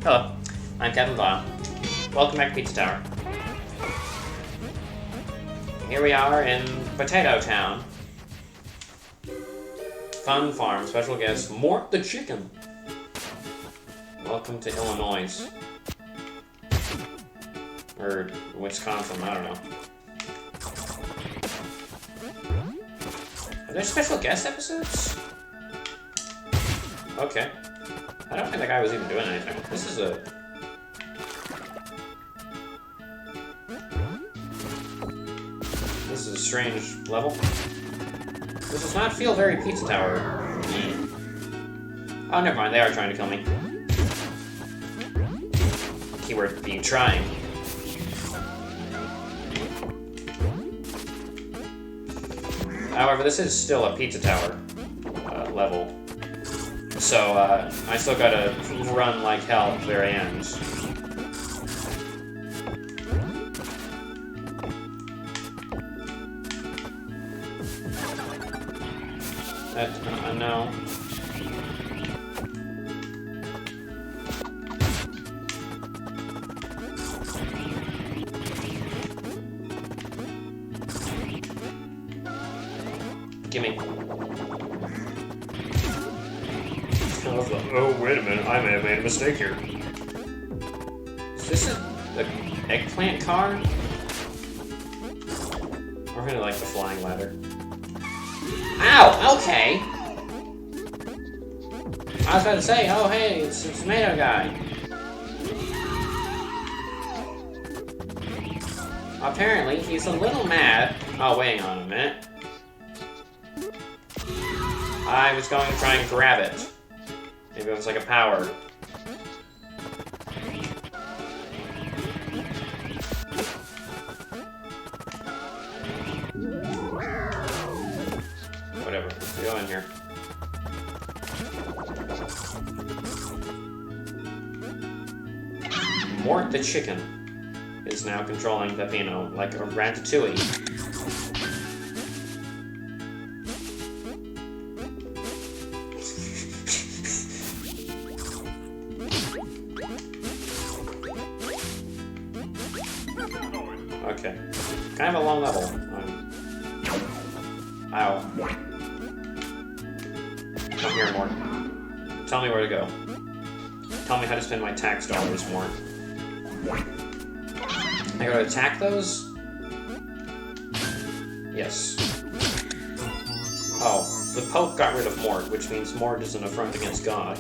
Hello, I'm Captain Vile. Welcome back to Pizza Tower. Here we are in Potato Town. Fun Farm, special guest, Mort the Chicken. Welcome to Illinois. Or Wisconsin, I don't know. Are there special guest episodes? Okay. I don't think that guy was even doing anything. This is a... This is a strange level. This does not feel very Pizza Tower. Oh, never mind. They are trying to kill me. Keyword being trying. However, this is still a Pizza Tower level. So, I still gotta run like hell at the very end. No. Gimme. Oh, wait a minute, I may have made a mistake here. Is this the eggplant car? Or really like the flying ladder? Ow! Okay! I was about to say, oh hey, it's the tomato guy. Apparently, he's a little mad. Oh, wait on a minute. I was going to try and grab it. Maybe it was like a power. Whatever, let's go in here. Mort the Chicken is now controlling Peppino like a ratatouille. Okay. Kind of a long level. Ow. Come here, Mort. Tell me where to go. Tell me how to spend my tax dollars, Mort. I gotta attack those? Yes. Oh, the Pope got rid of Mort, which means Mort is an affront against God.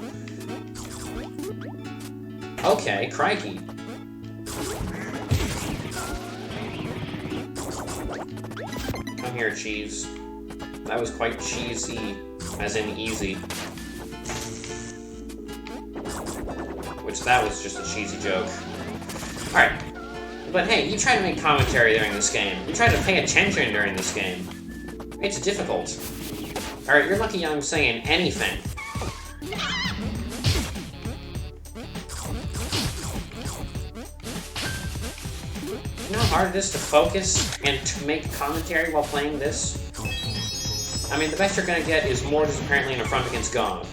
Okay, crikey. Come here, cheese. That was quite cheesy, as in easy. Which, that was just a cheesy joke. Alright. But hey, you try to make commentary during this game. You try to pay attention during this game. It's difficult. Alright, you're lucky I'm saying anything. You know how hard it is to focus and to make commentary while playing this? I mean, the best you're gonna get is Mort is apparently an affront against God.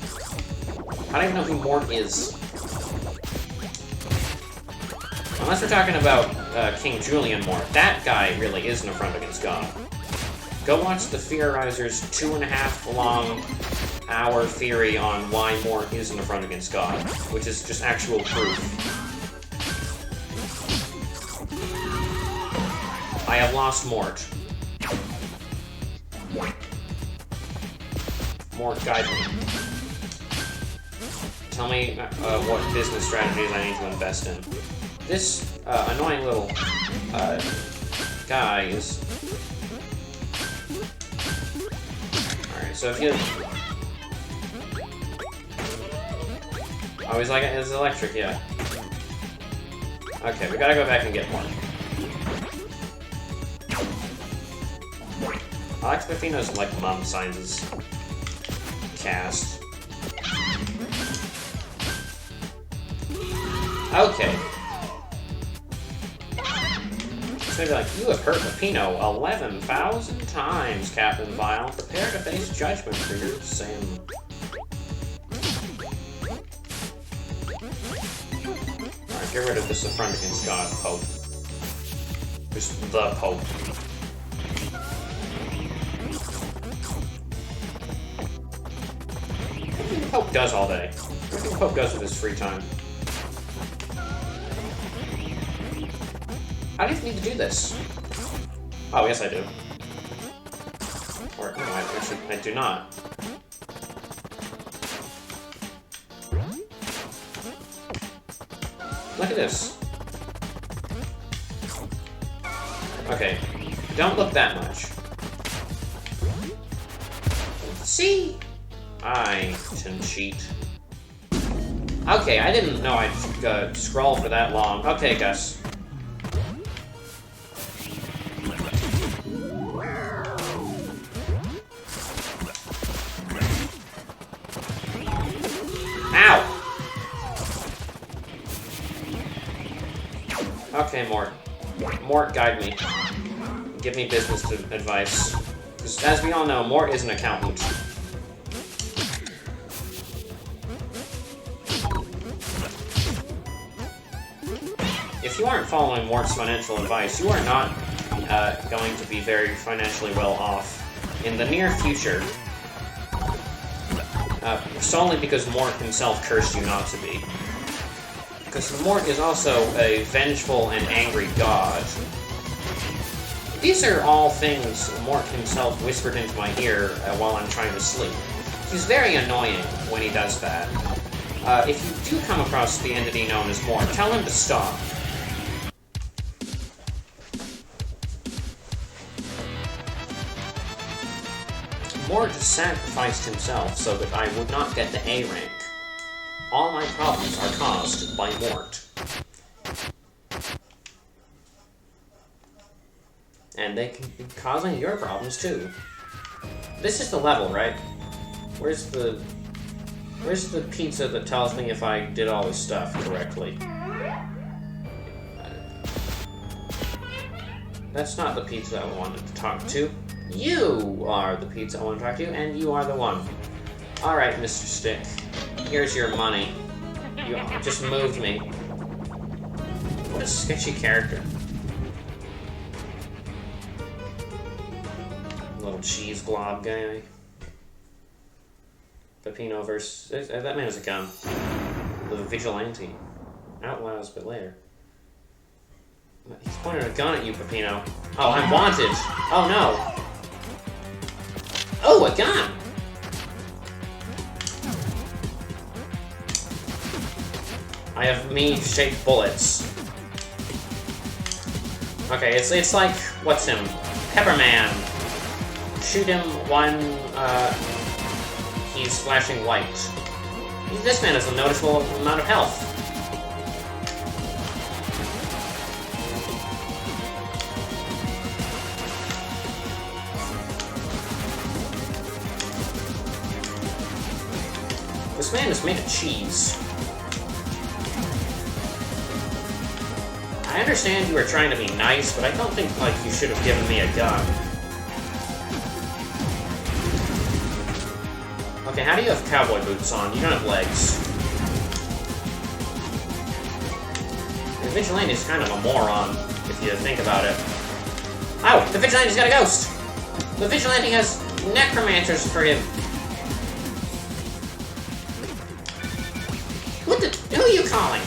I don't even know who Mort is. Unless we're talking about King Julian Mort. That guy really is an affront against God. Go watch the Theorizer's 2.5 hour theory on why Mort is an affront against God, which is just actual proof. I have lost Mort. Mort, guide me. Tell me what business strategies I need to invest in. This annoying little guy is... Alright, so if you... Oh, he's like, it's electric, yeah. Okay, we gotta go back and get one. Alex Peppino's like mom signs his cast. Okay. It's gonna be like, you have hurt Peppino 11,000 times, Captain Vile. Prepare to face judgment for your sin. Get rid of this affront against God, Pope. Just the Pope. What do you think the Pope does all day? What do you think the Pope does with his free time? I don't even need to do this. Oh, yes I do. Or, no, actually, I do not. Look at this. Okay, don't look that much. See? I can cheat. Okay, I didn't know I'd scroll for that long. Okay, Gus. Ow! Okay, Mort. Mort, guide me. Give me business advice. Because, as we all know, Mort is an accountant. If you aren't following Mort's financial advice, you are not going to be very financially well off in the near future. Solely because Mort himself cursed you not to be. Because Mort is also a vengeful and angry god. These are all things Mort himself whispered into my ear while I'm trying to sleep. He's very annoying when he does that. If you do come across the entity known as Mort, tell him to stop. Mort sacrificed himself so that I would not get the A rank. All my problems are caused by Mort. And they can be causing your problems too. This is the level, right? Where's the pizza that tells me if I did all this stuff correctly? That's not the pizza I wanted to talk to. You are the pizza I want to talk to, and you are the one. Alright, Mr. Stick. Here's your money. You just moved me. What a sketchy character. Little cheese glob guy. Peppino versus... That man has a gun. The vigilante. Outlaws, but later. He's pointing a gun at you, Peppino. Oh, I'm wanted! Oh no! Oh, a gun! I have me-shaped bullets. Okay, it's like, what's him? Pepperman. Shoot him when, he's flashing white. This man has a noticeable amount of health. This man is made of cheese. I understand you were trying to be nice, but I don't think, like, you should have given me a gun. Okay, how do you have cowboy boots on? You don't have legs. The vigilante is kind of a moron, if you think about it. Oh, the vigilante's got a ghost! The vigilante has necromancers for him. Who are you calling?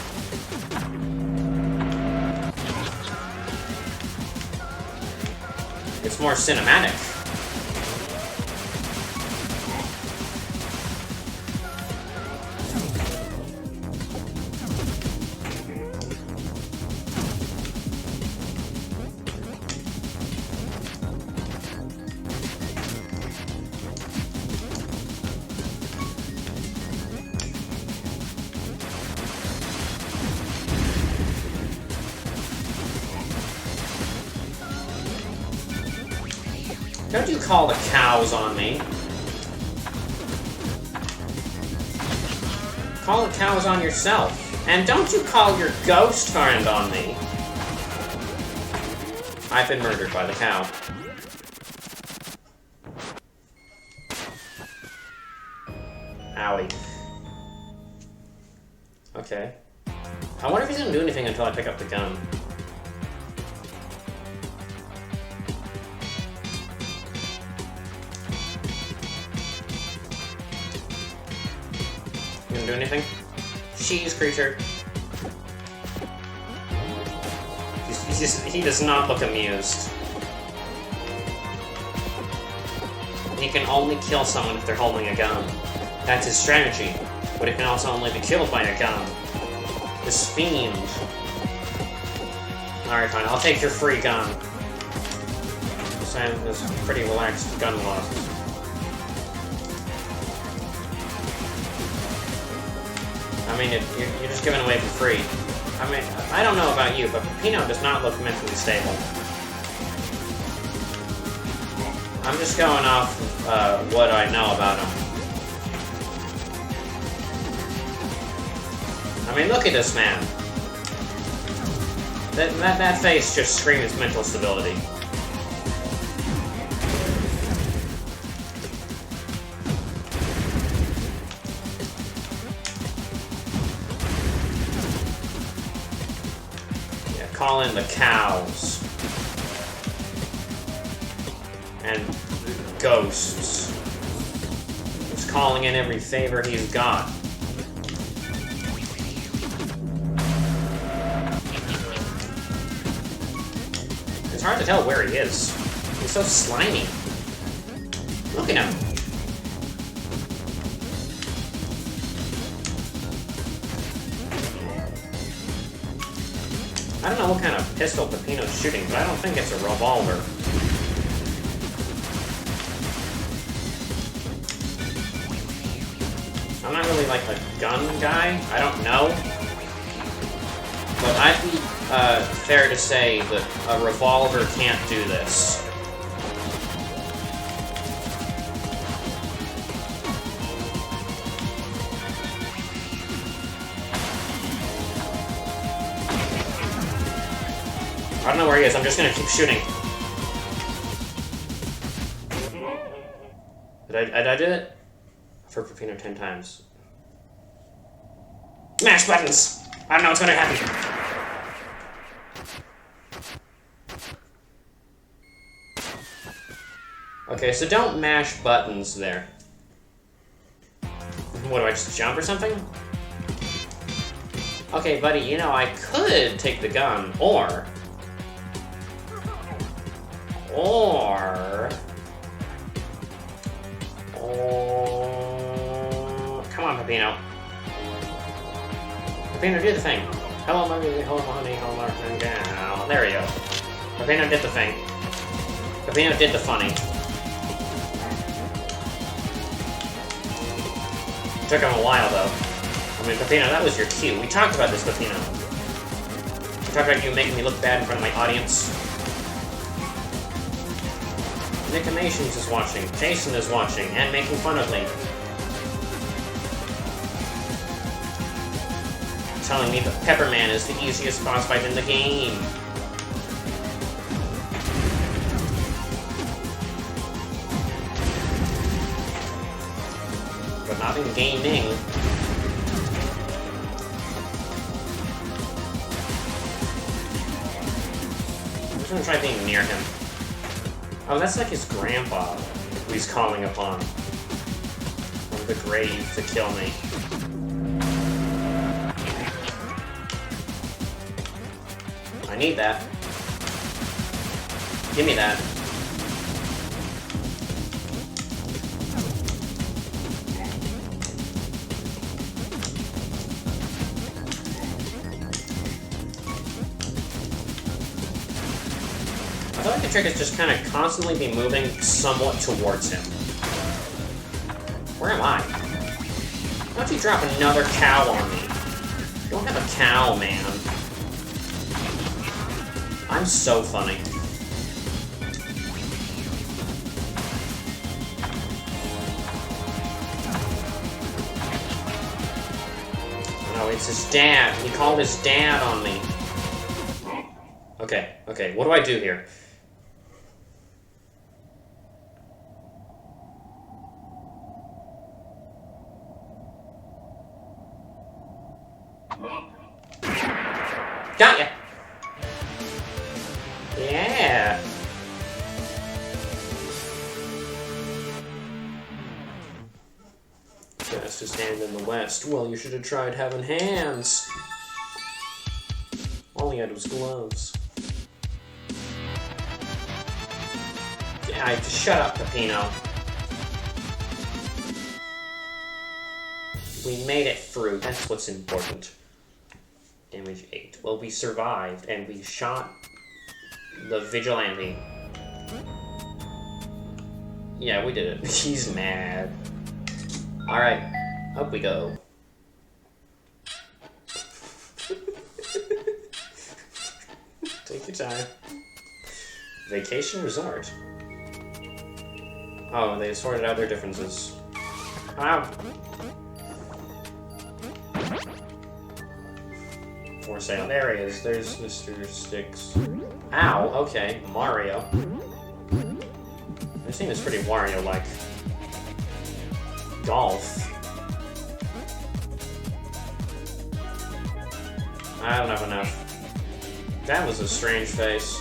It's more cinematic. Don't you call the cows on me. Call the cows on yourself. And don't you call your ghost friend on me. I've been murdered by the cow. Owie. Okay. I wonder if he's gonna do anything until I pick up the gun. You gonna do anything? Cheese creature. He does not look amused. He can only kill someone if they're holding a gun. That's his strategy. But he can also only be killed by a gun. This fiend. Alright, fine. I'll take your free gun. Sam is pretty relaxed gun loss. I mean, you're just giving away for free. I mean, I don't know about you, but Peppino does not look mentally stable. I'm just going off what I know about him. I mean, look at this man. That face just screams mental stability. Yeah, call in the cows. And ghosts. He's calling in every favor he's got. It's hard to tell where he is. He's so slimy. Look at him. I don't know what kind of pistol Peppino's shooting, but I don't think it's a revolver. I'm not really like a gun guy. I don't know. But I'd be fair to say that a revolver can't do this. I don't know where he is. I'm just gonna keep shooting. Did I do it? For Peppino 10 times. Mash buttons! I don't know what's gonna happen. Okay, so don't mash buttons there. What, do I just jump or something? Okay, buddy, you know, I could take the gun, or... Come on, Peppino. Peppino, do the thing. Hello, my baby, hello, honey, hello, my friend, gal. There we go. Peppino did the thing. Peppino did the funny. Took him a while, though. I mean, Peppino, that was your cue. We talked about this, Peppino. We talked about you making me look bad in front of my audience. Nicomations is watching, Jason is watching, and making fun of me. Telling me that Pepperman is the easiest boss fight in the game. But not in gaming. I'm just gonna try being near him. Oh, that's like his grandpa, who he's calling upon from the grave to kill me. I need that. Give me that. I feel like the trick is just kind of constantly be moving somewhat towards him. Where am I? Why don't you drop another cow on me? You don't have a cow, man. I'm so funny. No, it's his dad. He called his dad on me. Okay, okay, what do I do here? Got ya! Yeah! Fastest hand in the West. Well, you should have tried having hands. All he had was gloves. Yeah, just shut up, Peppino. We made it through. That's what's important. Damage 8. Well, we survived, and we shot the vigilante. Yeah, we did it. He's mad. Alright, up we go. Take your time. Vacation resort. Oh, they sorted out their differences. Wow. For sale. There he is. There's Mr. Sticks. Ow, okay. Mario. This thing is pretty Wario-like. Golf. I don't have enough. That was a strange face.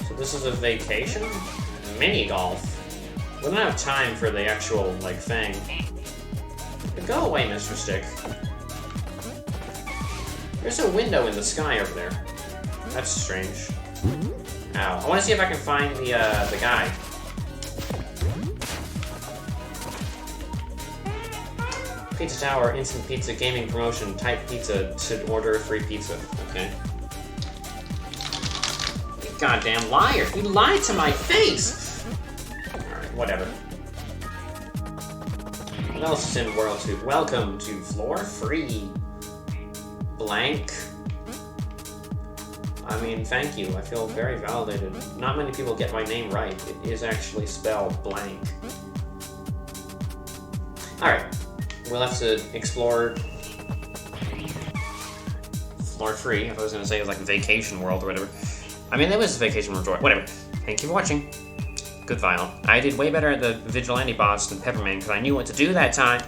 So this is a vacation? Mini golf. We don't have time for the actual, like, thing. But go away, Mr. Stick. There's a window in the sky over there. That's strange. Ow. I want to see if I can find the guy. Pizza Tower, instant pizza, gaming promotion, type pizza to order free pizza. Okay. You goddamn liar! You lied to my face! Alright, whatever. What else is in World 2? Welcome to Floor Free. Blank. I mean, thank you. I feel very validated. Not many people get my name right. It is actually spelled blank. Alright. We'll have to explore Floor Free. I was going to say it was like Vacation World or whatever. I mean, that was Vacation World, whatever. Thank you for watching. Good file. I did way better at the Vigilante boss than Peppermint because I knew what to do that time.